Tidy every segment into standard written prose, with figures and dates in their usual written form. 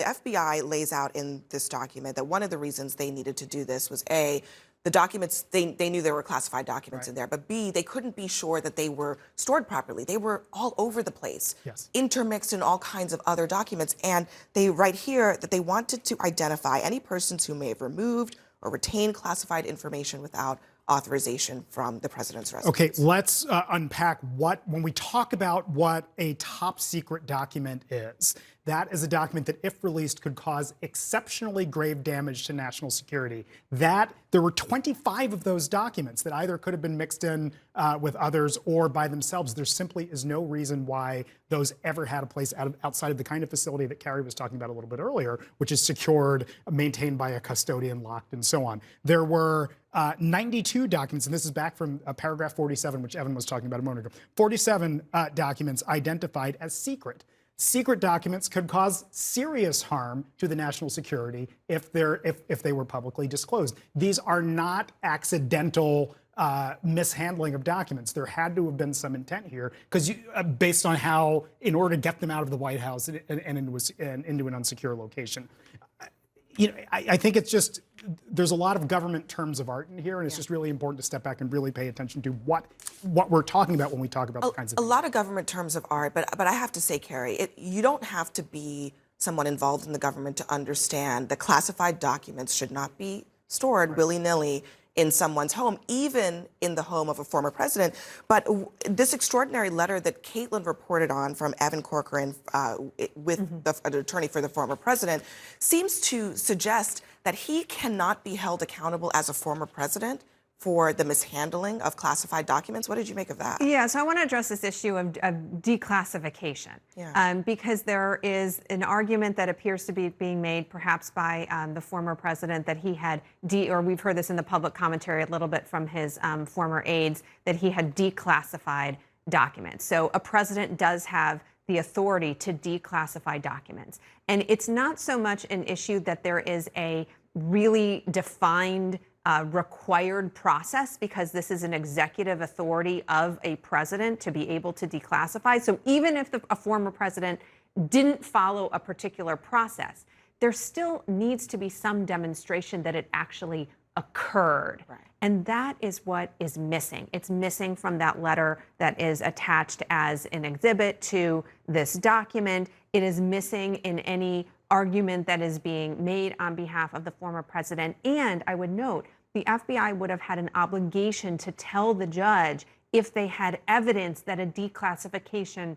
The FBI lays out in this document that one of the reasons they needed to do this was A, the documents, they knew there were classified documents in there, but B, they couldn't be sure that they were stored properly. They were all over the place, intermixed in all kinds of other documents. And they write here that they wanted to identify any persons who may have removed or retained classified information without authorization from the president's residence. Okay, let's unpack when we talk about what a top secret document is. That is a document that, if released, could cause exceptionally grave damage to national security. There were 25 of those documents that either could have been mixed in with others or by themselves. There simply is no reason why those ever had a place outside of the kind of facility that Carrie was talking about a little bit earlier, which is secured, maintained by a custodian, locked, and so on. There were 92 documents, and this is back from paragraph 47, which Evan was talking about a moment ago. 47 documents identified as secret. Secret documents could cause serious harm to the national security if they were publicly disclosed. These are not accidental mishandling of documents. There had to have been some intent here, because based on how, in order to get them out of the White House and into an unsecure location. I think it's just, there's a lot of government terms of art in here, and it's just really important to step back and really pay attention to what we're talking about when we talk about the kinds of things. A lot of government terms of art, but I have to say, Carrie, you don't have to be someone involved in the government to understand that classified documents should not be stored willy-nilly in someone's home, even in the home of a former president. But this extraordinary letter that Caitlin reported on from Evan Corcoran with an attorney for the former president seems to suggest that he cannot be held accountable as a former president for the mishandling of classified documents. What did you make of that? Yeah, so I want to address this issue of declassification, because there is an argument that appears to be being made perhaps by the former president that he had, or we've heard this in the public commentary a little bit from his former aides, that he had declassified documents. So a president does have the authority to declassify documents. And it's not so much an issue that there is a really defined required process, because this is an executive authority of a president to be able to declassify. So even if a former president didn't follow a particular process, there still needs to be some demonstration that it actually occurred. And that is what is missing. It's missing from that letter that is attached as an exhibit to this document. It is missing in any argument that is being made on behalf of the former president. And I would note, the FBI would have had an obligation to tell the judge if they had evidence that a declassification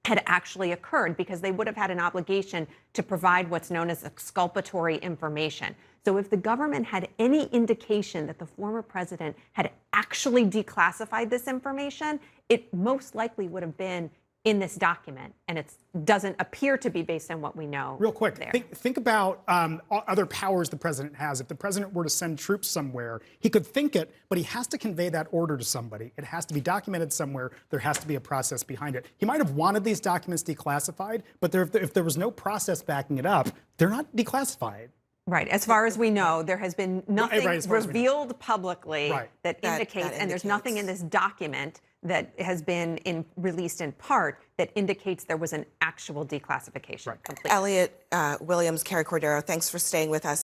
had actually occurred, because they would have had an obligation to provide what's known as exculpatory information. So if the government had any indication that the former president had actually declassified this information, it most likely would have been in this document, and it doesn't appear to be based on what we know. Real quick, think about other powers the president has. If the president were to send troops somewhere, he could think it, but he has to convey that order to somebody. It has to be documented somewhere. There has to be a process behind it. He might have wanted these documents declassified, but if there was no process backing it up, they're not declassified. Right. As far as we know, there has been nothing revealed publicly that indicates, and there's nothing in this document that has been released in part that indicates there was an actual declassification. Elliot Williams, Carrie Cordero, thanks for staying with us.